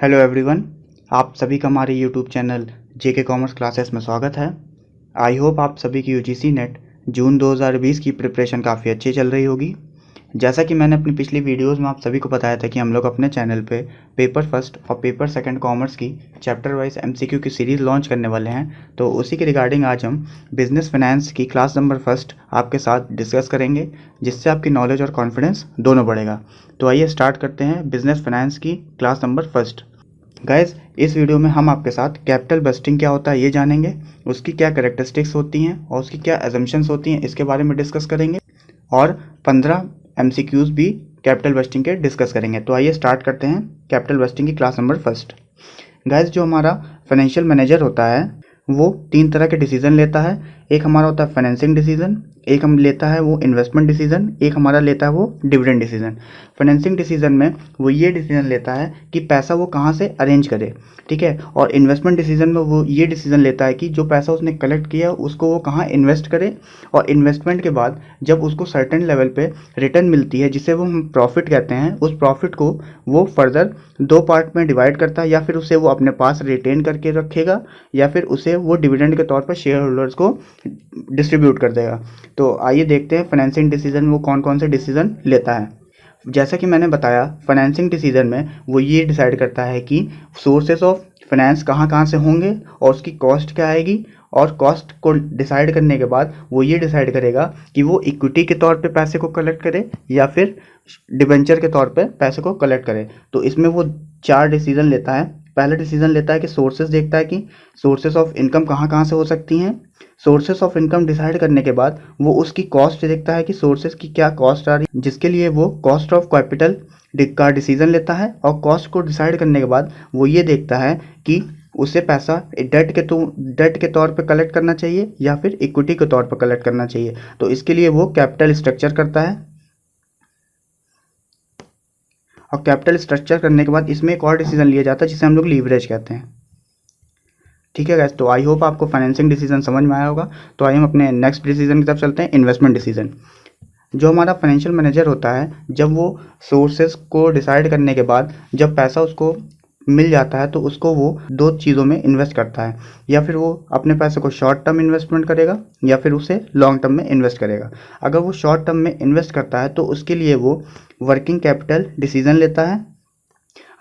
Hello everyone, आप सभी का हमारे यूट्यूब चैनल जेके कॉमर्स क्लासेस में स्वागत है। आई होप आप सभी की यूजीसी नेट जून 2020 की प्रिपरेशन काफ़ी अच्छी चल रही होगी। जैसा कि मैंने अपनी पिछली वीडियोस में आप सभी को बताया था कि हम लोग अपने चैनल पे पेपर फर्स्ट और पेपर सेकंड कॉमर्स की चैप्टर वाइज एमसीक्यू की सीरीज़ लॉन्च करने वाले हैं। तो उसी के रिगार्डिंग आज हम बिजनेस फाइनेंस की क्लास नंबर फर्स्ट आपके साथ डिस्कस करेंगे, जिससे आपकी नॉलेज और कॉन्फिडेंस दोनों बढ़ेगा। तो आइए स्टार्ट करते हैं बिजनेस फाइनेंस की क्लास नंबर फर्स्ट। गाइज, इस वीडियो में हम आपके साथ कैपिटल बस्टिंग क्या होता है ये जानेंगे, उसकी क्या कैरेक्टरिस्टिक्स होती हैं और उसकी क्या एजम्पशंस होती हैं इसके बारे में डिस्कस करेंगे, और 15 एमसीक्यूज भी कैपिटल बस्टिंग के डिस्कस करेंगे। तो आइए स्टार्ट करते हैं कैपिटल बस्टिंग की क्लास नंबर फर्स्ट। गाइज, जो हमारा फाइनेंशियल मैनेजर होता है वो 3 तरह के डिसीजन लेता है। एक हमारा होता है फाइनेंसिंग डिसीजन, एक हम लेता है वो इन्वेस्टमेंट डिसीजन, एक हमारा लेता है वो डिविडेंड डिसीजन। फाइनेंसिंग डिसीजन में वो ये डिसीजन लेता है कि पैसा वो कहाँ से अरेंज करे, ठीक है। और इन्वेस्टमेंट डिसीजन में वो ये डिसीजन लेता है कि जो पैसा उसने कलेक्ट किया उसको वो कहाँ इन्वेस्ट करे, और इन्वेस्टमेंट के बाद जब उसको सर्टेन लेवल पे रिटर्न मिलती है जिसे वो हम प्रॉफिट कहते हैं, उस प्रॉफिट को वो फर्दर 2 पार्ट में डिवाइड करता है, या फिर उसे वो अपने पास रिटेन करके रखेगा, या फिर उसे वो डिविडेंड के तौर पर शेयर होल्डर्स को डिस्ट्रीब्यूट कर देगा। तो आइए देखते हैं फाइनेंसिंग डिसीजन में वो कौन कौन से डिसीजन लेता है। जैसा कि मैंने बताया, फाइनेंसिंग डिसीजन में वो ये डिसाइड करता है कि सोर्सेस ऑफ फाइनेंस कहाँ कहाँ से होंगे और उसकी कॉस्ट क्या आएगी, और कॉस्ट को डिसाइड करने के बाद वो ये डिसाइड करेगा कि वो इक्विटी के तौर पे पैसे को कलेक्ट करे या फिर डिबेंचर के तौर पे पैसे को कलेक्ट करे। तो इसमें वो 4 डिसीजन लेता है। पहला डिसीजन लेता है कि सोर्सेज देखता है कि सोर्सेज ऑफ इनकम कहाँ कहाँ से हो सकती हैं। सोर्सेज ऑफ इनकम डिसाइड करने के बाद वो उसकी कॉस्ट देखता है कि सोर्सेज की क्या कॉस्ट आ रही है, जिसके लिए वो कॉस्ट ऑफ कैपिटल का डिसीजन लेता है। और कॉस्ट को डिसाइड करने के बाद वो ये देखता है कि उसे पैसा डेट के तौर पे कलेक्ट करना चाहिए या फिर इक्विटी के तौर पर कलेक्ट करना चाहिए। तो इसके लिए वो कैपिटल स्ट्रक्चर करता है, और कैपिटल स्ट्रक्चर करने के बाद इसमें एक और डिसीजन लिया जाता है जिसे हम लोग लीवरेज कहते हैं। ठीक है गाइस, तो आई होप आपको फाइनेंसिंग डिसीजन समझ में आया होगा। तो आइए हम अपने नेक्स्ट डिसीजन की तरफ चलते हैं, इन्वेस्टमेंट डिसीजन। जो हमारा फाइनेंशियल मैनेजर होता है, जब वो सोर्सेज को डिसाइड करने के बाद जब पैसा उसको मिल जाता है तो उसको वो 2 चीज़ों में इन्वेस्ट करता है, या फिर वो अपने पैसे को शॉर्ट टर्म इन्वेस्टमेंट करेगा या फिर उसे लॉन्ग टर्म में इन्वेस्ट करेगा। अगर वो शॉर्ट टर्म में इन्वेस्ट करता है तो उसके लिए वो वर्किंग कैपिटल डिसीजन लेता है।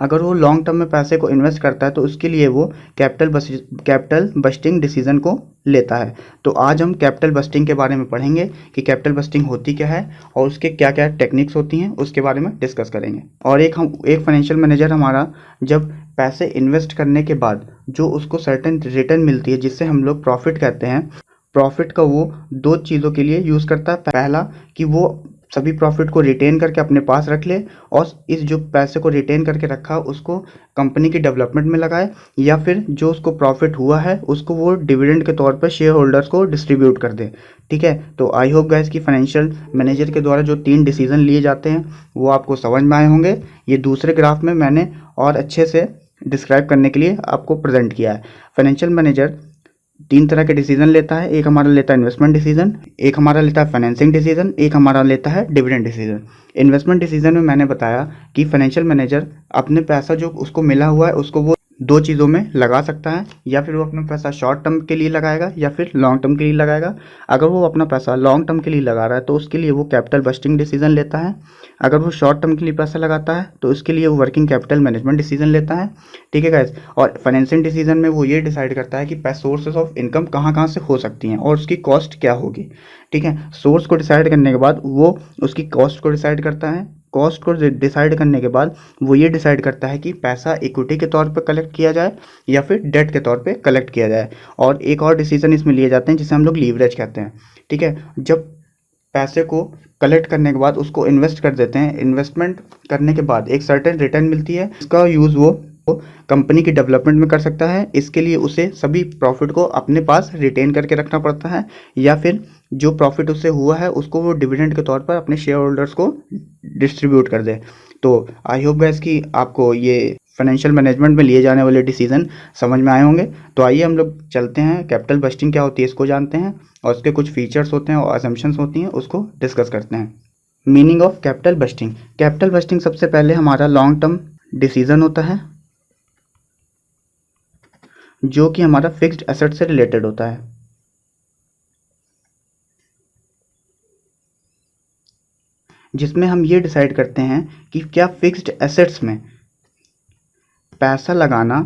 अगर वो लॉन्ग टर्म में पैसे को इन्वेस्ट करता है तो उसके लिए वो कैपिटल बस्टिंग डिसीजन को लेता है। तो आज हम कैपिटल बस्टिंग के बारे में पढ़ेंगे कि कैपिटल बस्टिंग होती क्या है और उसके क्या क्या टेक्निक्स होती हैं, उसके बारे में डिस्कस करेंगे। और एक फाइनेंशियल मैनेजर हमारा जब पैसे इन्वेस्ट करने के बाद जो उसको सर्टेन रिटर्न मिलती है जिससे हम लोग प्रॉफिट कहते हैं, प्रॉफिट का वो 2 चीज़ों के लिए यूज़ करता है। पहला कि वो सभी प्रॉफिट को रिटेन करके अपने पास रख ले, और इस जो पैसे को रिटेन करके रखा उसको कंपनी की डेवलपमेंट में लगाए, या फिर जो उसको प्रॉफिट हुआ है उसको वो डिविडेंड के तौर पर शेयर होल्डर्स को डिस्ट्रीब्यूट कर दे। ठीक है, तो आई होप गाइस कि फाइनेंशियल मैनेजर के द्वारा जो 3 डिसीजन लिए जाते हैं वो आपको समझ में आए होंगे। ये दूसरे ग्राफ में मैंने और अच्छे से डिस्क्राइब करने के लिए आपको प्रेजेंट किया है। फाइनेंशियल मैनेजर 3 तरह के डिसीजन लेता है। एक हमारा लेता है इन्वेस्टमेंट डिसीजन, एक हमारा लेता है फाइनेंसिंग डिसीजन, एक हमारा लेता है डिविडेंड डिसीजन। इन्वेस्टमेंट डिसीजन में मैंने बताया कि फाइनेंशियल मैनेजर अपने पैसा जो उसको मिला हुआ है उसको वो 2 चीज़ों में लगा सकता है, या फिर वो अपना पैसा शॉर्ट टर्म के लिए लगाएगा या फिर लॉन्ग टर्म के लिए लगाएगा। अगर वो अपना पैसा लॉन्ग टर्म के लिए लगा रहा है तो उसके लिए वो कैपिटल बस्टिंग डिसीजन लेता है। अगर वो शॉर्ट टर्म के लिए पैसा लगाता है तो उसके लिए वो वर्किंग कैपिटल मैनेजमेंट डिसीजन लेता है। ठीक है गाइस, और फाइनेंसिंग डिसीजन में वो ये डिसाइड करता है कि सोर्सेज ऑफ इनकम कहाँ कहाँ से हो सकती हैं और उसकी कॉस्ट क्या होगी। ठीक है, सोर्स को डिसाइड करने के बाद वो उसकी कॉस्ट को डिसाइड करता है। कॉस्ट को डिसाइड करने के बाद वो ये डिसाइड करता है कि पैसा इक्विटी के तौर पे कलेक्ट किया जाए या फिर डेट के तौर पे कलेक्ट किया जाए। और एक और डिसीजन इसमें लिए जाते हैं जिसे हम लोग लीवरेज कहते हैं। ठीक है, जब पैसे को कलेक्ट करने के बाद उसको इन्वेस्ट कर देते हैं, इन्वेस्टमेंट करने के बाद एक सर्टेन रिटर्न मिलती है, इसका यूज़ वो कंपनी की डेवलपमेंट में कर सकता है। इसके लिए उसे सभी प्रॉफिट को अपने पास रिटेन करके रखना पड़ता है, या फिर जो प्रॉफिट उससे हुआ है उसको वो डिविडेंड के तौर पर अपने शेयर होल्डर्स को डिस्ट्रीब्यूट कर दे। तो आई होप गाइस कि आपको ये फाइनेंशियल मैनेजमेंट में लिए जाने वाले डिसीजन समझ में आए होंगे। तो आइए हम लोग चलते हैं, कैपिटल बस्टिंग क्या होती है इसको जानते हैं, और उसके कुछ फीचर्स होते हैं और असम्पशंस होती हैं उसको डिस्कस करते हैं। Meaning of capital bursting. Capital budgeting सबसे पहले हमारा लॉन्ग टर्म डिसीजन होता है। जो कि हमारा फिक्स्ड एसेट से रिलेटेड होता है। जिसमें हम ये डिसाइड करते हैं कि क्या फिक्स्ड एसेट्स में पैसा लगाना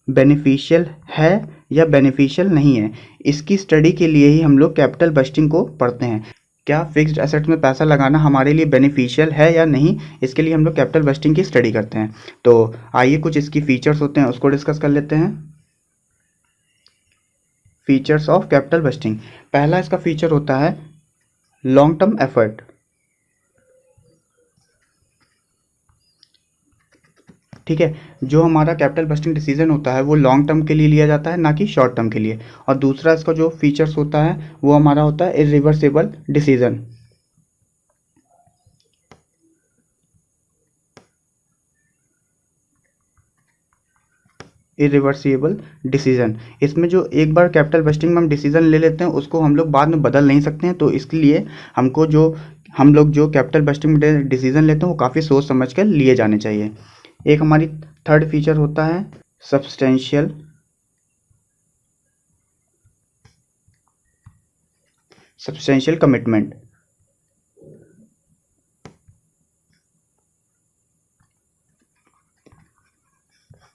बेनिफिशियल है या बेनिफिशियल नहीं है। इसकी स्टडी के लिए ही हम लोग कैपिटल बस्टिंग को पढ़ते हैं। क्या फिक्स्ड एसेट्स में पैसा लगाना हमारे लिए बेनिफिशियल है या नहीं, इसके लिए हम लोग कैपिटल बस्टिंग की स्टडी करते हैं। तो आइए कुछ इसकी फीचर्स होते हैं उसको डिस्कस कर लेते हैं। Features of capital bursting. पहला इसका फीचर होता है लॉन्ग टर्म एफर्ट। ठीक है, जो हमारा कैपिटल बस्टिंग डिसीजन होता है वो लॉन्ग टर्म के लिए लिया जाता है, ना कि शॉर्ट टर्म के लिए। और दूसरा इसका जो फीचर्स होता है वो हमारा होता है इरिवर्सिबल डिसीजन। इरिवर्सिबल डिसीजन, इसमें जो एक बार कैपिटल बस्टिंग में हम डिसीजन ले लेते हैं उसको हम लोग बाद में बदल नहीं सकते हैं। तो इसके लिए हम लोग जो कैपिटल बस्टिंग में डिसीजन लेते हैं वो काफ़ी सोच समझ कर लिए जाने चाहिए। एक हमारी थर्ड फीचर होता है सब्सटेंशियल कमिटमेंट।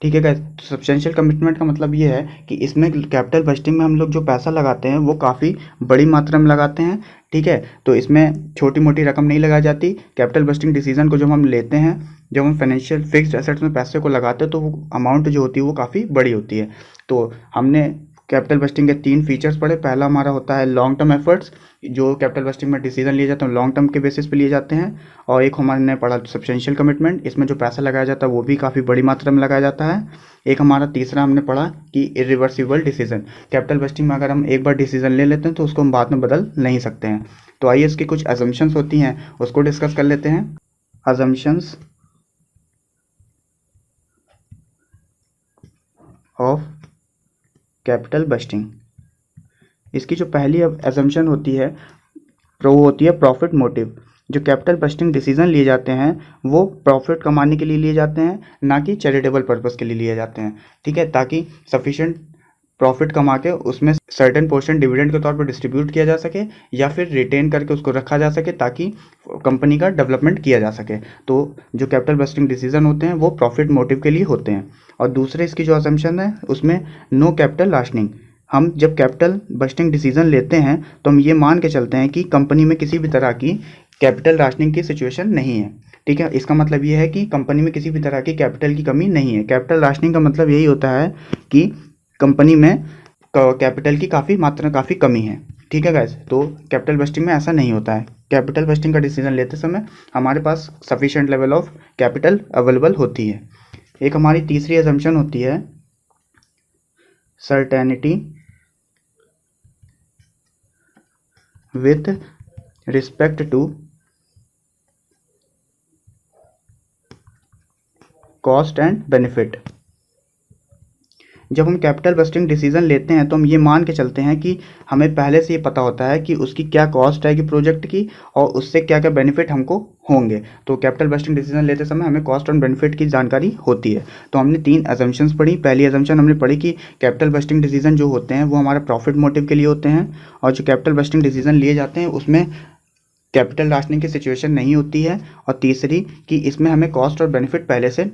ठीक है गाइस, तो सब्सटेंशियल कमिटमेंट का मतलब ये है कि इसमें कैपिटल बस्टिंग में हम लोग जो पैसा लगाते हैं वो काफ़ी बड़ी मात्रा में लगाते हैं। ठीक है, तो इसमें छोटी मोटी रकम नहीं लगाई जाती। कैपिटल बस्टिंग डिसीजन को जब हम लेते हैं, जब हम फाइनेंशियल फिक्स्ड एसेट्स में पैसे को लगाते हैं तो वो अमाउंट जो होती है वो काफ़ी बड़ी होती है। तो हमने कैपिटल बस्टिंग के 3 फीचर्स पढ़े। पहला हमारा होता है लॉन्ग टर्म एफर्ट्स, जो कैपिटल बस्टिंग में डिसीजन लिए जाते हैं लॉन्ग टर्म के बेसिस पे लिए जाते हैं। और एक हमारे पढ़ा सब्सटेंशियल कमिटमेंट, इसमें जो पैसा लगाया जाता है वो भी काफ़ी बड़ी मात्रा में लगाया जाता है। एक हमारा तीसरा हमने पढ़ा कि इरिवर्सिबल डिसीजन, कैपिटल बस्टिंग में अगर हम एक बार डिसीजन ले लेते हैं तो उसको हम बाद में बदल नहीं सकते हैं। तो आइए इसकी कुछ अजम्पशंस होती हैं उसको डिस्कस कर लेते हैं। Assumptions of capital bursting. इसकी जो पहली अजम्पशन होती है वो होती है प्रॉफिट मोटिव। जो कैपिटल बस्टिंग डिसीजन लिए जाते हैं वो प्रॉफिट कमाने के लिए लिए जाते हैं, ना कि चैरिटेबल पर्पस के लिए लिए जाते हैं। ठीक है, ताकि सफिशिएंट प्रॉफिट कमा के उसमें सर्टेन पोर्शन डिविडेंड के तौर पर डिस्ट्रीब्यूट किया जा सके या फिर रिटेन करके उसको रखा जा सके ताकि कंपनी का डेवलपमेंट किया जा सके। तो जो कैपिटल बस्टिंग डिसीजन होते हैं वो प्रॉफिट मोटिव के लिए होते हैं। और दूसरे इसकी जो असम्पशन है उसमें नो कैपिटल राशनिंग। हम जब कैपिटल बस्टिंग डिसीजन लेते हैं तो हम ये मान के चलते हैं कि कंपनी में किसी भी तरह की कैपिटल राशनिंग की सिचुएशन नहीं है। ठीक है, इसका मतलब ये है कि कंपनी में किसी भी तरह की कैपिटल की कमी नहीं है। कैपिटल राशनिंग का मतलब यही होता है कि कंपनी में कैपिटल की काफ़ी कमी है। ठीक है गाइस, तो कैपिटल बस्टिंग में ऐसा नहीं होता है। कैपिटल बस्टिंग का डिसीजन लेते समय हमारे पास sufficient level of capital available होती है। एक हमारी तीसरी असम्पशन होती है certainty with respect to cost and benefit. जब हम कैपिटल बस्टिंग डिसीजन लेते हैं तो हम ये मान के चलते हैं कि हमें पहले से ये पता होता है कि उसकी क्या कॉस्ट आएगी प्रोजेक्ट की और उससे क्या क्या बेनिफिट हमको होंगे। तो कैपिटल बस्टिंग डिसीजन लेते समय हमें कॉस्ट और बेनिफिट की जानकारी होती है। तो हमने 3 अजम्पशंस पढ़ी। पहली अजम्पशन हमने पढ़ी कि कैपिटल बस्टिंग डिसीजन जो होते हैं वो हमारा प्रॉफिट मोटिव के लिए होते हैं और जो कैपिटल बस्टिंग डिसीजन लिए जाते हैं उसमें कैपिटल राशनिंग की सिचुएशन नहीं होती है। और तीसरी कि इसमें हमें कॉस्ट और बेनिफिट पहले से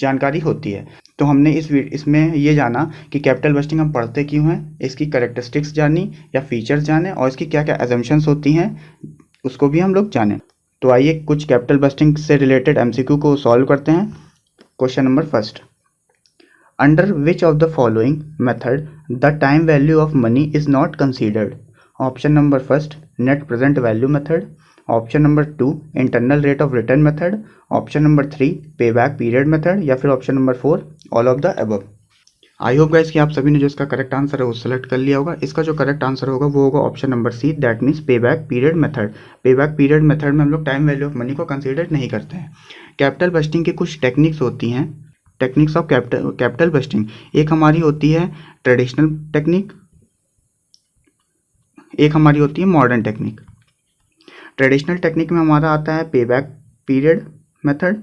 जानकारी होती है। तो हमने इसमें ये जाना कि कैपिटल बस्टिंग हम पढ़ते क्यों हैं, इसकी कैरेक्टरिस्टिक्स जानी या फीचर्स जाने और इसकी क्या क्या एजम्पशंस होती हैं उसको भी हम लोग जानें। तो आइए कुछ कैपिटल बस्टिंग से रिलेटेड एमसीक्यू को सॉल्व करते हैं। Question number first, under which of the following method the time value of money is not considered. Option number first net present value method, option number 2 internal rate of return method, option number 3 पे back period method या फिर option number 4 all of the above. I hope guys कि आप सभी ने जो इसका correct answer है वो सिलेक्ट कर लिया होगा। इसका जो करेक्ट आंसर होगा वो होगा option number C, that means पे बैक पीरियड मेथड। पे बैक पीरियड मेथड में हम लोग टाइम वैल्यू ऑफ मनी को कंसीडर नहीं करते हैं। कैपिटल बस्टिंग की कुछ टेक्निक्स होती हैं, टेक्निक्स ऑफ कैपिटल बस्टिंग। एक हमारी होती है ट्रेडिशनल टेक्निक, एक हमारी होती है मॉडर्न टेक्निक। ट्रेडिशनल टेक्निक में हमारा आता है पे बैक पीरियड मेथड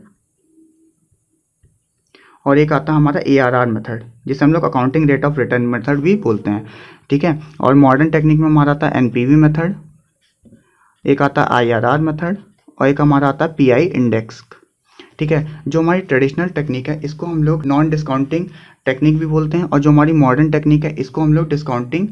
और एक आता है हमारा ARR मेथड, जिसे हम लोग accounting rate of return method भी बोलते हैं, ठीक है। और मॉडर्न टेक्निक में हमारा आता है NPV मेथड, एक आता है IRR मेथड, और एक हमारा आता है PI इंडेक्स, ठीक है। जो हमारी ट्रेडिशनल टेक्निक है इसको हम लोग नॉन डिस्काउंटिंग टेक्निक भी बोलते हैं, और जो हमारी मॉडर्न टेक्निक है इसको हम लोग डिस्काउंटिंग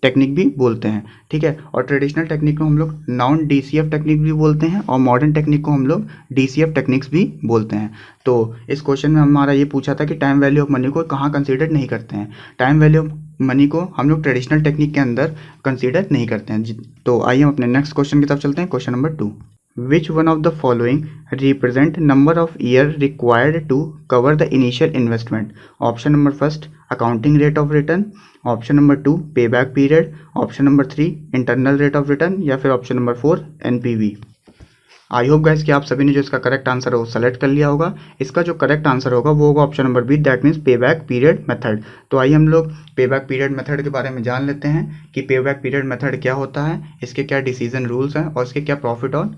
टेक्निक भी बोलते हैं, ठीक है। और ट्रेडिशनल टेक्निक को हम लोग नॉन DCF टेक्निक भी बोलते हैं, और मॉडर्न टेक्निक को हम लोग DCF टेक्निक्स भी बोलते हैं। तो इस क्वेश्चन में हमारा ये पूछा था कि टाइम वैल्यू ऑफ मनी को कहाँ कंसीडर नहीं करते हैं। टाइम वैल्यू ऑफ मनी को हम लोग ट्रेडिशनल टेक्निक के अंदर कंसीडर नहीं करते हैं। तो आइए हम अपने नेक्स्ट क्वेश्चन की तरफ चलते हैं। Question number 2, Which one of the following represent number of year required to cover the initial investment? Option number first, accounting rate of return. Option number 2, payback period. Option number 3, internal rate of return. या फिर option number 4, NPV. आई hope guys कि आप सभी ने जो इसका correct answer है वो सेलेक्ट कर लिया होगा। इसका जो करेक्ट आंसर होगा वो होगा option number B, that means पे बैक पीरियड मेथड। तो आइए हम लोग पे बैक पीरियड मेथड के बारे में जान लेते हैं कि पे बैक पीरियड मेथड क्या होता है, इसके क्या डिसीजन रूल्स हैं और इसके क्या प्रॉफिट और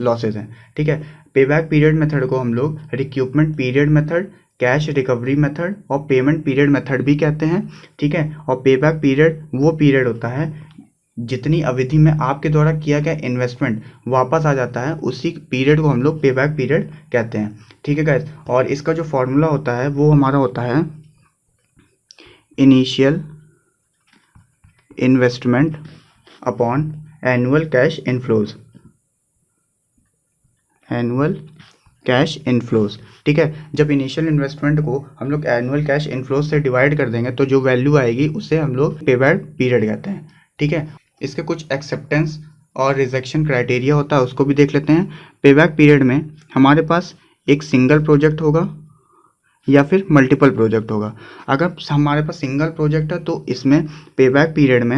लॉसेज हैं, ठीक है। पे बैक पीरियड मेथड को हम लोग रिक्यूपमेंट period method, cash recovery method और पेमेंट पीरियड मेथड भी कहते हैं, ठीक है। और पे बैक पीरियड वो पीरियड होता है जितनी अवधि में आपके द्वारा किया गया इन्वेस्टमेंट वापस आ जाता है, उसी पीरियड को हम लोग पे बैक पीरियड कहते हैं, ठीक है गाइस। और इसका जो फॉर्मूला होता है वो हमारा होता है initial investment upon annual cash inflows, annual cash inflows, ठीक है। जब इनिशियल इन्वेस्टमेंट को हम लोग एनुअल कैश इनफ्लोज से डिवाइड कर देंगे तो जो वैल्यू आएगी उससे हम लोग पे बैक पीरियड कहते हैं, ठीक है। इसके कुछ एक्सेप्टेंस और रिजेक्शन क्राइटेरिया होता है, उसको भी देख लेते हैं। पे बैक पीरियड में हमारे पास एक सिंगल प्रोजेक्ट होगा या फिर मल्टीपल प्रोजेक्ट होगा। अगर हमारे पास सिंगल प्रोजेक्ट है तो इसमें पे बैक पीरियड में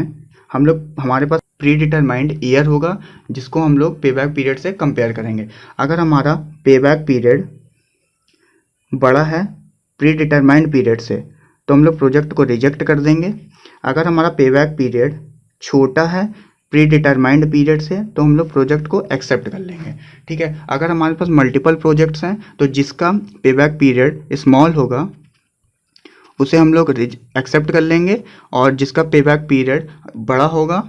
हम लोग हमारे पास प्री डिटरमाइंड ईयर होगा जिसको हम लोग पे बैक पीरियड से कंपेयर करेंगे। अगर हमारा पे बैक पीरियड बड़ा है प्री डिटरमाइंड पीरियड से तो हम लोग प्रोजेक्ट को रिजेक्ट कर देंगे। अगर हमारा पे बैक पीरियड छोटा है प्री डिटरमाइंड पीरियड से तो हम लोग प्रोजेक्ट को एक्सेप्ट कर लेंगे, ठीक है। अगर हमारे पास मल्टीपल प्रोजेक्ट्स हैं तो जिसका पे बैक पीरियड स्मॉल होगा उसे हम लोग एक्सेप्ट कर लेंगे, और जिसका पे बैक पीरियड बड़ा होगा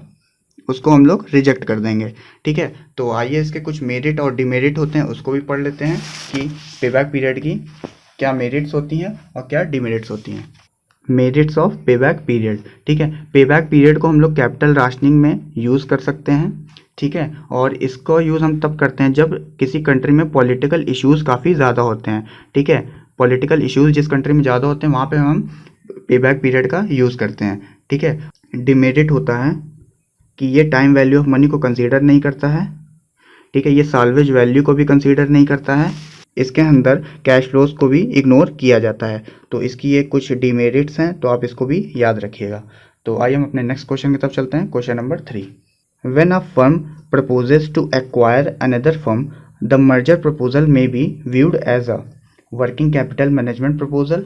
उसको हम लोग रिजेक्ट कर देंगे, ठीक है। तो आइए इसके कुछ मेरिट और डिमेरिट होते हैं उसको भी पढ़ लेते हैं कि पे बैक पीरियड की क्या मेरिट्स होती हैं और क्या डिमेरिट्स होती हैं। Merits of pay back period, ठीक है। पे बैक पीरियड को हम लोग कैपिटल राशनिंग में यूज़ कर सकते हैं, ठीक है। और इसको यूज़ हम तब करते हैं जब किसी कंट्री में पॉलिटिकल इश्यूज़ काफ़ी ज़्यादा होते हैं, ठीक है। पॉलिटिकल इश्यूज़ जिस कंट्री में ज़्यादा होते हैं वहाँ पे हम पे बैक पीरियड का यूज़ करते हैं, ठीक है। डिमेरिट होता है कि ये टाइम वैल्यू ऑफ मनी को कंसीडर नहीं करता है, ठीक है। ये साल्वेज वैल्यू को भी कंसीडर नहीं करता है, इसके अंदर कैश फ्लोज को भी इग्नोर किया जाता है। तो इसकी ये कुछ डिमेरिट्स हैं तो आप इसको भी याद रखिएगा। तो आइए हम अपने नेक्स्ट क्वेश्चन की तरफ चलते हैं। Question number 3, when a firm proposes to acquire another firm the merger proposal may be viewed as a working capital management proposal,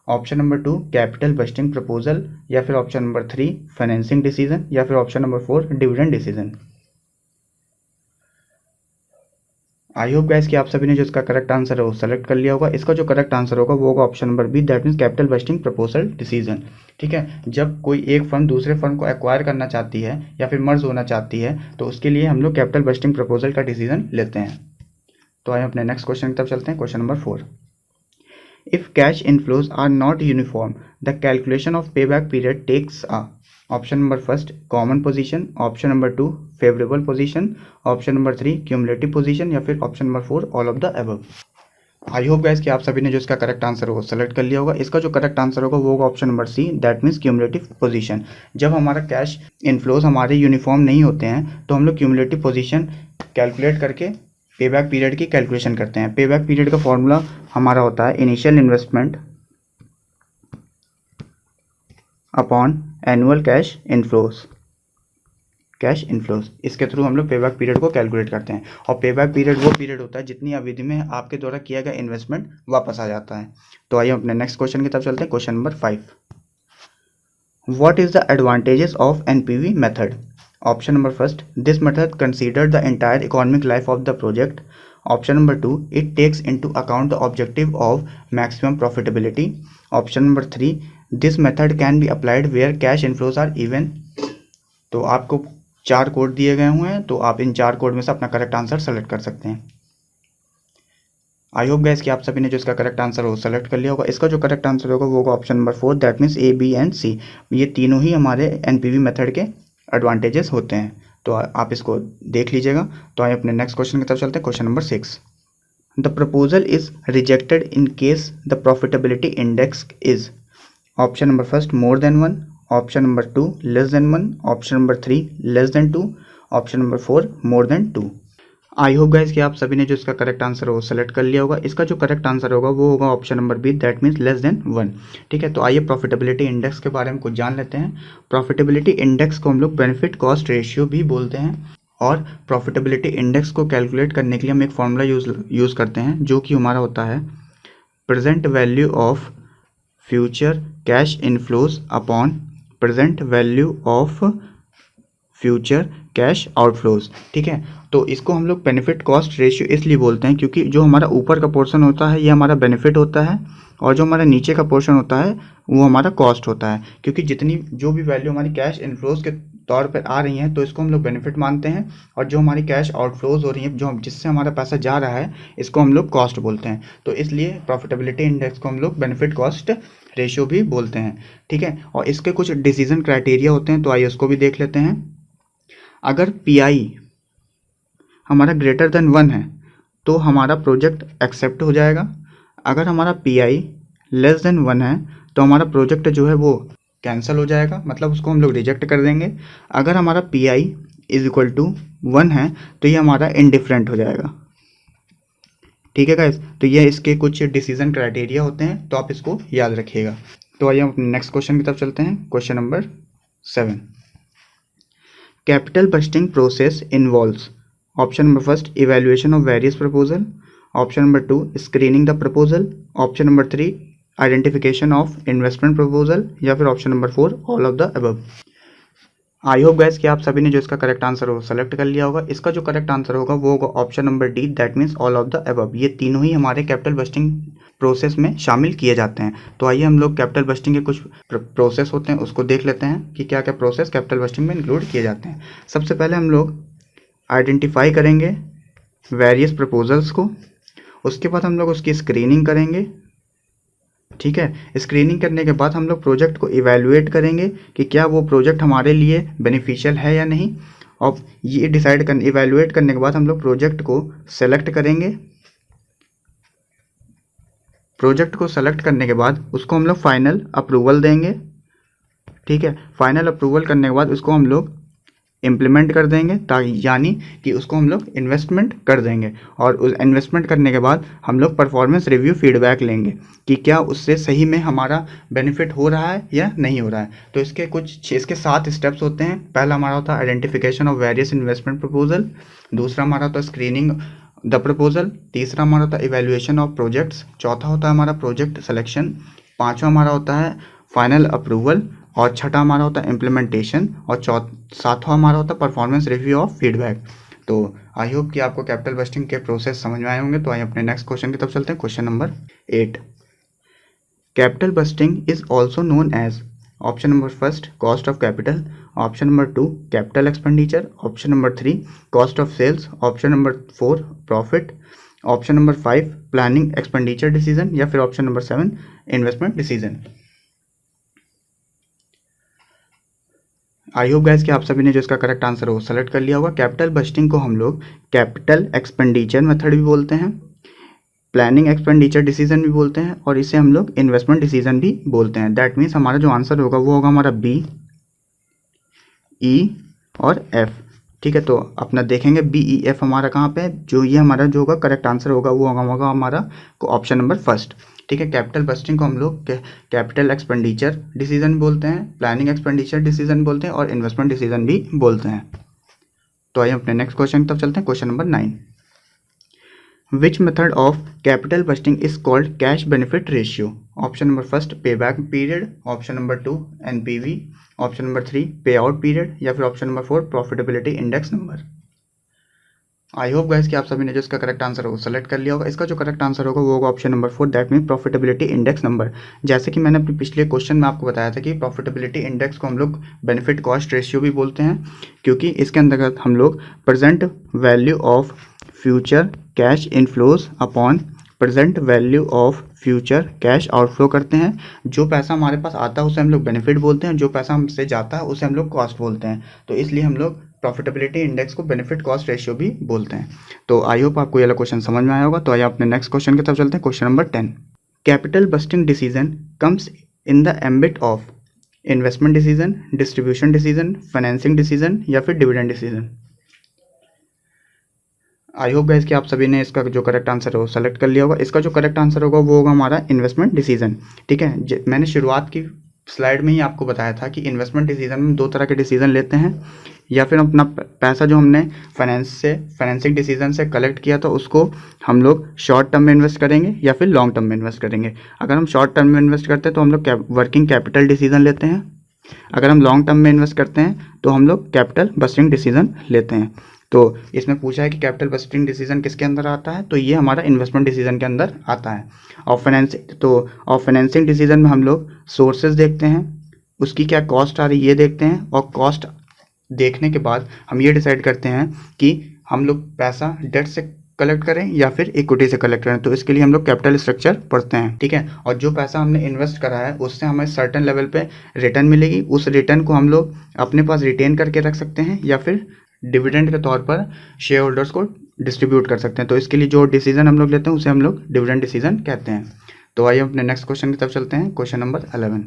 option number 2 capital budgeting proposal, या फिर ऑप्शन नंबर 3 फाइनेंसिंग डिसीजन, या फिर option number 4 dividend decision. I hope guys कि आप सभी ने जो इसका करेक्ट आंसर है वो सेलेक्ट कर लिया होगा। इसका जो करेक्ट आंसर होगा वो होगा option number B, that means capital budgeting proposal decision, ठीक है। जब कोई एक फर्म दूसरे फर्म को एक्वायर करना चाहती है या फिर मर्ज होना चाहती है तो उसके लिए हम लोग कैपिटल बस्टिंग प्रपोजल का डिसीजन लेते हैं। तो आइए अपने नेक्स्ट क्वेश्चन की तरफ चलते हैं। Question number 4, if cash inflows are not uniform the calculation of pay back period takes a, option number first common position, option number 2 favourable position, option number 3 cumulative position, या फिर option number 4 all of the above. I hope guys कि आप सभी ने जो इसका correct answer है वो सेलेक्ट कर लिया होगा। इसका जो करेक्ट आंसर होगा वो होगा option number C, that means cumulative position. जब हमारा कैश इनफ्लोज हमारे यूनिफॉर्म नहीं होते हैं तो हम लोग क्यूमुलेटिव पोजीशन कैलकुलेट करके पे बैक पीरियड की कैलकुलेशन करते हैं। पे बैक पीरियड का फॉर्मूला हमारा होता है initial investment upon annual cash inflows, cash inflows. इसके थ्रू हम लोग पे बैक पीरियड को कैलकुलेट करते हैं। और पे बैक पीरियड वो पीरियड होता है जितनी अवधि में आपके द्वारा किया गया इन्वेस्टमेंट वापस आ जाता है। तो आइए अपने नेक्स्ट क्वेश्चन की तरफ चलते हैं। Question number 5, what is the advantages of NPV method? Option number first, this method consider the entire economic life of the project, option number 2, it takes into account the objective of maximum profitability. Option number 3, this method can be applied where cash inflows are even. तो आपको 4 code दिए गए हुए हैं, तो आप इन 4 code में से अपना करेक्ट आंसर सेलेक्ट कर सकते हैं। आई होप गाइस कि आप सभी ने जो इसका करेक्ट आंसर हो सेलेक्ट कर लिया होगा। इसका जो करेक्ट आंसर होगा वो होगा option number 4, that means A, B and C. ये तीनों ही हमारे एनपीवी मेथड के एडवांटेजेस होते हैं, तो आप इसको देख लीजिएगा। तो आइए अपने नेक्स्ट क्वेश्चन की तरफ चलते हैं। Question number 6, the proposal is rejected in case the profitability index is. Option number first, more than 1। Option number 2, less than 1। Option number 3, less than 2। Option number 4, more than 2। I hope guys कि आप सभी ने जो इसका correct answer हो select कर लिया होगा। इसका जो करेक्ट आंसर होगा वो होगा option number B, that means less than 1। ठीक है, तो आइए प्रॉफिटेबिलिटी इंडेक्स के बारे में कुछ जान लेते हैं। प्रॉफिटेबिलिटी इंडेक्स को हम लोग बेनिफिट कॉस्ट रेशियो भी बोलते हैं, और प्रॉफिटेबिलिटी इंडेक्स को कैलकुलेट करने के लिए हम एक फॉर्मूला यूज़ करते हैं, जो कि हमारा होता है present value of future cash inflows upon present value of future cash outflows. ठीक है, तो इसको हम लोग बेनिफिट कॉस्ट रेशियो इसलिए बोलते हैं क्योंकि जो हमारा ऊपर का पोर्शन होता है ये हमारा बेनिफिट होता है, और जो हमारा नीचे का पोर्शन होता है वो हमारा कॉस्ट होता है। क्योंकि जितनी जो भी वैल्यू हमारी कैश इनफ्लोज के तौर पर आ रही है तो इसको हम लोग बेनिफिट मानते हैं, और जो हमारी कैश आउटफ्लोज हो रही है, जो जिससे हमारा पैसा जा रहा है, इसको हम लोग कॉस्ट बोलते हैं। तो इसलिए प्रॉफिटेबिलिटी इंडेक्स को हम लोग बेनिफिट कॉस्ट रेशियो भी बोलते हैं। ठीक है, और इसके कुछ डिसीजन क्राइटेरिया होते हैं, तो आइए उसको भी देख लेते हैं। अगर पी हमारा ग्रेटर देन 1 है तो हमारा प्रोजेक्ट एक्सेप्ट हो जाएगा। अगर हमारा पी लेस देन 1 है तो हमारा प्रोजेक्ट जो है वो कैंसिल हो जाएगा, मतलब उसको हम लोग रिजेक्ट कर देंगे। अगर हमारा पी इज इक्वल टू 1 है तो ये हमारा इनडिफरेंट हो जाएगा। ठीक है गाइस, तो ये इसके कुछ डिसीजन क्राइटेरिया होते हैं, तो आप इसको याद रखिएगा। तो आइए हम अपने नेक्स्ट क्वेश्चन की तरफ चलते हैं। Question number 7, capital busting process involves option number first, evaluation of various proposal. Option number 2, screening the proposal. Option number 3, identification of investment proposal, या फिर option number 4, all of the above। I hope guys कि आप सभी ने जो इसका correct answer हो select कर लिया होगा। इसका जो करेक्ट आंसर होगा वो होगा option number D, that means all of the above. ये तीनों ही हमारे कैपिटल बस्टिंग प्रोसेस में शामिल किए जाते हैं। तो आइए हम लोग कैपिटल बस्टिंग के कुछ प्रोसेस होते हैं उसको देख लेते हैं कि क्या क्या प्रोसेस कैपिटल बस्टिंग में इंक्लूड किए जाते हैं। सबसे पहले हम लोग आइडेंटिफाई करेंगे वेरियस प्रपोजल्स को, उसके बाद हम लोग उसकी स्क्रीनिंग करेंगे। ठीक है, स्क्रीनिंग करने के बाद हम लोग प्रोजेक्ट को इवैल्यूएट करेंगे कि क्या वो प्रोजेक्ट हमारे लिए बेनिफिशियल है या नहीं, और ये डिसाइड कर इवैल्यूएट करने के बाद हम लोग प्रोजेक्ट को सेलेक्ट करेंगे। प्रोजेक्ट को सेलेक्ट करने के बाद उसको हम लोग फाइनल अप्रूवल देंगे। ठीक है, फाइनल अप्रूवल करने के बाद उसको हम लोग इम्प्लीमेंट कर देंगे, ताकि यानी कि उसको हम लोग इन्वेस्टमेंट कर देंगे, और उस इन्वेस्टमेंट करने के बाद हम लोग परफॉर्मेंस रिव्यू फीडबैक लेंगे कि क्या उससे सही में हमारा बेनिफिट हो रहा है या नहीं हो रहा है। तो इसके 7 स्टेप्स होते हैं। पहला हमारा होता है identification of various investment proposal, दूसरा हमारा होता है स्क्रीनिंग द प्रपोजल, तीसरा हमारा होता है इवैल्यूएशन ऑफ प्रोजेक्ट्स, चौथा होता है हमारा प्रोजेक्ट सिलेक्शन, पाँचवा हमारा होता है फाइनल अप्रूवल, और छठा हमारा होता है इम्प्लीमेंटेशन, और सातवां हमारा होता है परफॉर्मेंस रिव्यू ऑफ फीडबैक। तो आई होप कि आपको कैपिटल बस्टिंग के प्रोसेस समझ में आए होंगे। तो आइए अपने नेक्स्ट क्वेश्चन की तरफ चलते हैं। Question number 8, capital budgeting is also known as. Option number first, cost of capital. Option number 2, capital expenditure. Option number 3, cost of sales. Option number 4, profit. Option number 5, planning expenditure decision, या फिर option number 7, investment decision. I hope guys कि आप सभी ने जो इसका correct answer हो select कर लिया होगा। कैपिटल बस्टिंग को हम लोग कैपिटल एक्सपेंडिचर मेथड भी बोलते हैं, प्लानिंग एक्सपेंडिचर डिसीजन भी बोलते हैं, और इसे हम लोग इन्वेस्टमेंट डिसीजन भी बोलते हैं। दैट मीन्स हमारा जो आंसर होगा वो होगा हमारा बी, ई और एफ। ठीक है, तो अपना देखेंगे बी, ई, एफ हमारा कहाँ पे है। जो ये हमारा जो होगा करेक्ट आंसर होगा वो होगा हमारा ऑप्शन नंबर फर्स्ट। ठीक है, कैपिटल बस्टिंग को हम लोग कैपिटल एक्सपेंडिचर डिसीजन बोलते हैं, प्लानिंग एक्सपेंडिचर डिसीजन बोलते हैं, और इन्वेस्टमेंट डिसीजन भी बोलते हैं। तो आइए अपने नेक्स्ट क्वेश्चन की तरफ चलते हैं। Question number 9, which method of capital budgeting is called cash benefit ratio. Option number first, pay back period. Option number 2, NPV. Option number 3, pay out period, या फिर option number 4, profitability index number. I hope guys कि आप सभी ने जो इसका correct answer होगा select कर लिया होगा। इसका जो करेक्ट आंसर होगा वो होगा option number 4, that mean profitability index number. जैसे कि मैंने अपने पिछले क्वेश्चन में आपको बताया था कि प्रॉफिटेबिलिटी इंडेक्स को हम लोग बेनिफिट कॉस्ट रेशियो भी बोलते हैं, क्योंकि इसके अंतर्गत हम लोग present value of future cash inflows upon present value of future cash outflow करते हैं। जो पैसा हमारे पास आता है उसे हम लोग बेनिफिट बोलते हैं, जो पैसा हमसे जाता है उसे हम लोग कॉस्ट बोलते हैं। तो इसलिए हम लोग प्रॉफिटेबिलिटी इंडेक्स को बेनिफिट कॉस्ट रेशियो भी बोलते हैं। तो आई होप आपको ये वाला क्वेश्चन समझ में आया होगा। तो आइए अपने नेक्स्ट क्वेश्चन की तरफ चलते हैं। Question number 10, capital budgeting decision comes in the ambit of investment decision, distribution decision, financing decision या फिर dividend decision. I hope guys कि आप सभी ने इसका जो करेक्ट आंसर है वो सेलेक्ट कर लिया होगा। इसका जो करेक्ट आंसर होगा वो होगा हमारा इन्वेस्टमेंट डिसीजन। ठीक है, मैंने शुरुआत की स्लाइड में ही आपको बताया था कि इन्वेस्टमेंट डिसीजन में दो तरह के डिसीजन लेते हैं, या फिर अपना पैसा जो हमने फाइनेंसिंग डिसीजन से कलेक्ट किया था उसको हम लोग शॉर्ट टर्म में इन्वेस्ट करेंगे या फिर लॉन्ग टर्म में इन्वेस्ट करेंगे। अगर हम शॉर्ट टर्म में इन्वेस्ट करते हैं तो हम लोग वर्किंग कैपिटल डिसीजन लेते हैं। अगर हम लॉन्ग टर्म में इन्वेस्ट करते हैं तो हम लोग कैपिटल बस्टिंग डिसीजन लेते हैं। तो इसमें पूछा है कि कैपिटल बस्टिंग डिसीजन किसके अंदर आता है, तो ये हमारा इन्वेस्टमेंट डिसीजन के अंदर आता है। और फाइनेंसिंग डिसीजन में हम लोग सोर्सेज देखते हैं, उसकी क्या कॉस्ट आ रही है ये देखते हैं, और कॉस्ट देखने के बाद हम ये डिसाइड करते हैं कि हम लोग पैसा डेट से कलेक्ट करें या फिर इक्विटी से कलेक्ट करें। तो इसके लिए हम लोग कैपिटल स्ट्रक्चर पढ़ते हैं। ठीक है, और जो पैसा हमने इन्वेस्ट करा है उससे हमें सर्टेन लेवल पे रिटर्न मिलेगी। उस रिटर्न को हम लोग अपने पास रिटेन करके रख सकते हैं या फिर डिविडेंड के तौर पर शेयर होल्डर्स को डिस्ट्रीब्यूट कर सकते हैं। तो इसके लिए जो डिसीजन हम लोग लेते हैं उसे हम लोग डिविडेंड डिसीजन कहते हैं। तो आइए अपने नेक्स्ट क्वेश्चन की तरफ चलते हैं। Question number 11,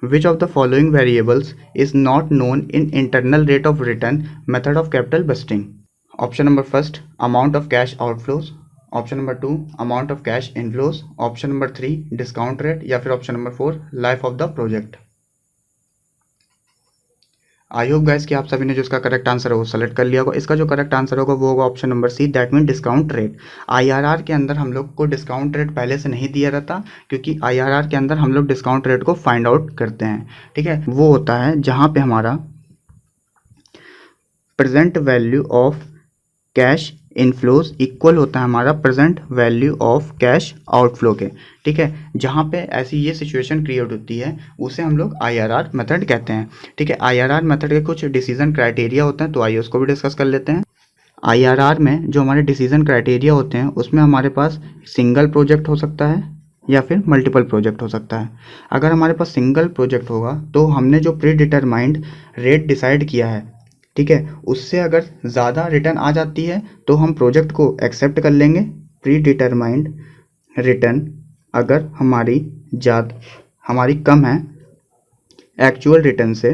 Which of the following variables is not known in internal rate of return method of capital busting? Option number first, amount of cash outflows. Option number 2, amount of cash inflows. Option number 3, discount rate. या फिर option number 4, life of the project. I hope guys कि आप सभी ने जो इसका correct answer है वो सेलेक्ट कर लिया होगा। इसका जो करेक्ट आंसर होगा वो होगा option number C, that mean discount rate. IRR के अंदर हम लोग को डिस्काउंट रेट पहले से नहीं दिया रहता, क्योंकि आईआरआर के अंदर हम लोग डिस्काउंट रेट को फाइंड आउट करते हैं। ठीक है, वो होता है जहाँ पे हमारा present value of cash inflows equal होता है हमारा present value of cash outflow के। ठीक है, जहाँ पे ऐसी ये सिचुएशन क्रिएट होती है उसे हम लोग आईआरआर मेथड कहते हैं। ठीक है, आईआरआर मेथड के कुछ डिसीजन क्राइटेरिया होते हैं, तो आइए उसको भी डिस्कस कर लेते हैं। आईआरआर में जो हमारे डिसीजन क्राइटेरिया होते हैं उसमें हमारे पास सिंगल प्रोजेक्ट हो सकता है या फिर मल्टीपल प्रोजेक्ट हो सकता है। अगर हमारे पास सिंगल प्रोजेक्ट होगा तो हमने जो प्री डिटरमाइंड रेट डिसाइड किया है, ठीक है, उससे अगर ज़्यादा रिटर्न आ जाती है तो हम प्रोजेक्ट को एक्सेप्ट कर लेंगे। प्री डिटरमाइंड रिटर्न अगर हमारी कम है एक्चुअल रिटर्न से,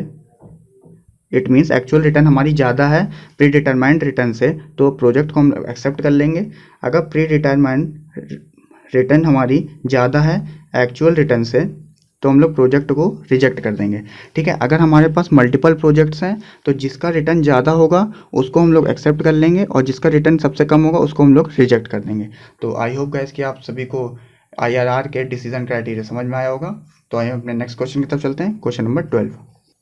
इट मीन्स एक्चुअल रिटर्न हमारी ज़्यादा है प्री डिटरमाइंड रिटर्न से, तो प्रोजेक्ट को हम एक्सेप्ट कर लेंगे। अगर प्री डिटरमाइंड रिटर्न हमारी ज़्यादा है एक्चुअल रिटर्न से तो हम लोग प्रोजेक्ट को रिजेक्ट कर देंगे। ठीक है, अगर हमारे पास मल्टीपल प्रोजेक्ट्स हैं तो जिसका रिटर्न ज़्यादा होगा उसको हम लोग एक्सेप्ट कर लेंगे और जिसका रिटर्न सबसे कम होगा उसको हम लोग रिजेक्ट कर देंगे। तो आई होप गाइस कि आप सभी को आईआरआर के डिसीजन क्राइटेरिया समझ में आया होगा। तो आइए अपने नेक्स्ट क्वेश्चन की तरफ चलते हैं। क्वेश्चन नंबर 12,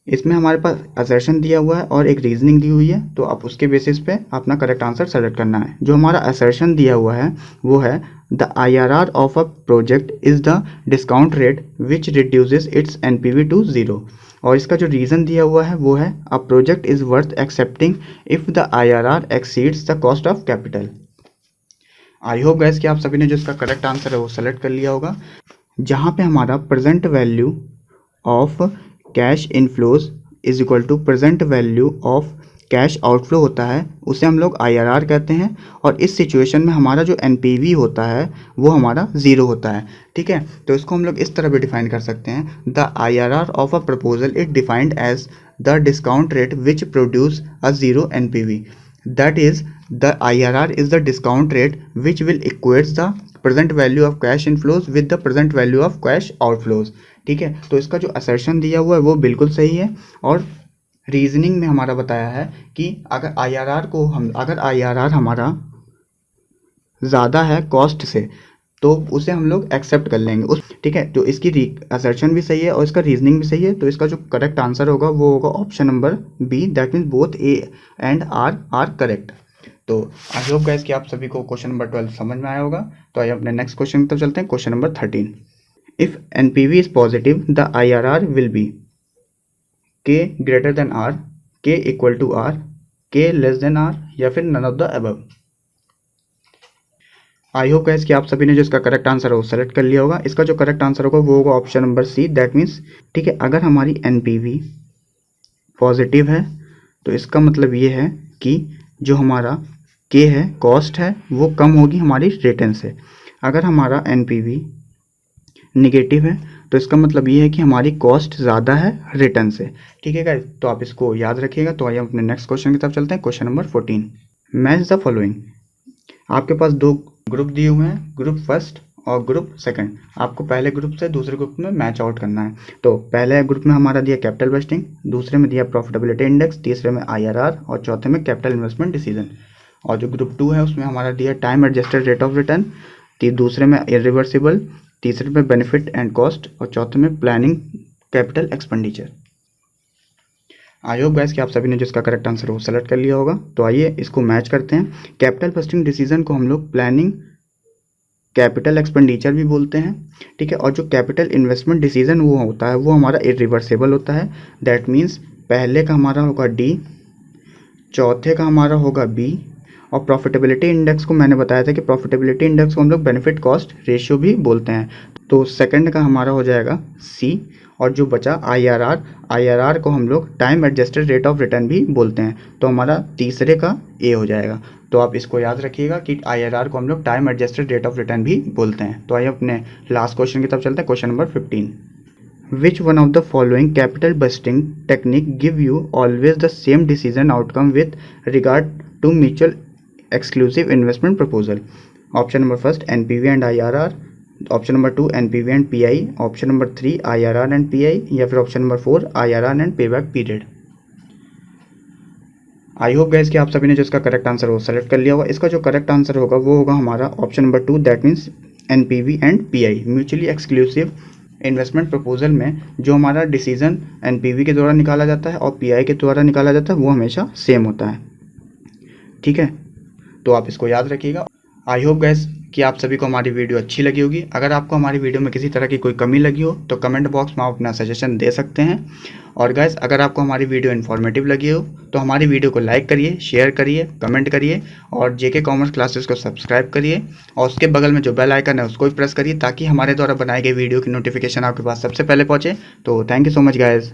इसमें हमारे पास असर्शन दिया हुआ है और एक रीजनिंग दी हुई है, तो आप उसके बेसिस पे अपना करेक्ट आंसर सेलेक्ट करना है। जो हमारा असर्शन दिया हुआ है वो है the IRR of a project is the discount rate which reduces its NPV to 0। और इसका जो रीज़न दिया हुआ है वो है अ project is worth accepting if the IRR exceeds the cost of capital. I hope guys कि आप सभी ने जो इसका करेक्ट आंसर है वो सेलेक्ट कर लिया होगा। जहाँ पे हमारा present value of cash inflows is equal to present value of cash outflow होता है उसे हम लोग IRR कहते हैं। और इस सिचुएशन में हमारा जो NPV होता है वो हमारा 0 होता है। ठीक है, तो इसको हम लोग इस तरह भी डिफाइन कर सकते हैं, the IRR of a proposal is defined as the discount rate which produce a 0 NPV, that is the IRR is the discount rate which will equates the present value of cash inflows with the present value of cash outflows. ठीक है, तो इसका जो assertion दिया हुआ है वो बिल्कुल सही है। और रीजनिंग में हमारा बताया है कि अगर IRR हमारा ज़्यादा है कॉस्ट से तो उसे हम लोग एक्सेप्ट कर लेंगे ठीक है, तो इसकी असर्शन भी सही है और इसका रीजनिंग भी सही है। तो इसका जो करेक्ट आंसर होगा वो होगा option number B, that means both A and R R correct. तो आई होप गाइस कि आप सभी को क्वेश्चन नंबर 12 समझ में आया होगा। तो आइए अपने नेक्स्ट क्वेश्चन की तरफ चलते हैं, question number 13। If NPV is positive the IRR will be के ग्रेटर देन आर, के इक्वल टू आर, के लेस देन आर, या फिर none of the above. I hope guys कि आप सभी ने जो इसका करेक्ट आंसर है वो सेलेक्ट कर लिया होगा। इसका जो करेक्ट आंसर होगा वो होगा option number C, that means, ठीक है, अगर हमारी एनपीवी पॉजिटिव है तो इसका मतलब ये है कि जो हमारा के है, कॉस्ट है, वो कम होगी हमारी रिटर्न से। अगर हमारा एनपीवी निगेटिव है तो इसका मतलब ये है कि हमारी कॉस्ट ज़्यादा है रिटर्न से। ठीक है गाइस, तो आप इसको याद रखिएगा। तो आइए अपने नेक्स्ट क्वेश्चन की तरफ चलते हैं, question number 14। Match the following. आपके पास दो ग्रुप दिए हुए हैं, ग्रुप फर्स्ट और ग्रुप सेकंड। आपको पहले ग्रुप से दूसरे ग्रुप में मैच आउट करना है। तो पहले ग्रुप में हमारा दिया कैपिटल बस्टिंग, दूसरे में दिया प्रॉफिटेबिलिटी इंडेक्स, तीसरे में आईआरआर और चौथे में कैपिटल इन्वेस्टमेंट डिसीजन। और जो ग्रुप 2 है उसमें हमारा दिया time adjusted rate of return, दूसरे में इरिवर्सिबल, तीसरे में बेनिफिट एंड कॉस्ट और चौथे में प्लानिंग कैपिटल एक्सपेंडिचर। आई होप गाइस कि आप सभी ने जिसका करेक्ट आंसर वो सेलेक्ट कर लिया होगा। तो आइए इसको मैच करते हैं। कैपिटल बस्टिंग डिसीजन को हम लोग प्लानिंग कैपिटल एक्सपेंडिचर भी बोलते हैं, ठीक है। और जो कैपिटल इन्वेस्टमेंट डिसीजन वो होता है वो हमारा इरिवर्सिबल होता है, दैट मीन्स पहले का हमारा होगा डी, चौथे का हमारा होगा बी, और प्रॉफिटेबिलिटी इंडेक्स को मैंने बताया था कि प्रॉफिटेबिलिटी इंडेक्स को हम लोग बेनिफिट कॉस्ट रेशियो भी बोलते हैं। तो सेकंड का हमारा हो जाएगा सी, और जो बचा आईआरआर, आईआरआर को हम लोग time adjusted rate of return भी बोलते हैं। तो हमारा तीसरे का ए हो जाएगा। तो आप इसको याद रखिएगा कि आईआरआर को हम लोग time adjusted rate of return भी बोलते हैं। तो आइए अपने लास्ट क्वेश्चन की तरफ चलते हैं, question number 15। Which one of the following capital busting technique give you always the same decision outcome with regard to mutual exclusive investment proposal? Option number first NPV and IRR, option number 2 NPV and PI, option number 3 IRR and PI, या फिर option number 4 IRR and payback period। I hope guys कि आप सभी ने जो इसका correct answer वो select कर लिया होगा। इसका जो करेक्ट आंसर होगा वो होगा हमारा option number 2, that means NPV and PI, mutually exclusive investment proposal में जो हमारा डिसीजन एनपीवी के द्वारा निकाला जाता है और पीआई के द्वारा निकाला जाता है वो हमेशा सेम होता है, ठीक है। तो आप इसको याद रखिएगा। आई होप गाइस कि आप सभी को हमारी वीडियो अच्छी लगी होगी। अगर आपको हमारी वीडियो में किसी तरह की कोई कमी लगी हो तो कमेंट बॉक्स में आप अपना सजेशन दे सकते हैं। और गाइस अगर आपको हमारी वीडियो इन्फॉर्मेटिव लगी हो तो हमारी वीडियो को लाइक करिए, शेयर करिए, कमेंट करिए और जेके कॉमर्स क्लासेस को सब्सक्राइब करिए और उसके बगल में जो बेल आइकन है उसको भी प्रेस करिए ताकि हमारे द्वारा बनाई गई वीडियो की नोटिफिकेशन आपके पास सबसे पहले पहुँचे। तो thank you so much guys.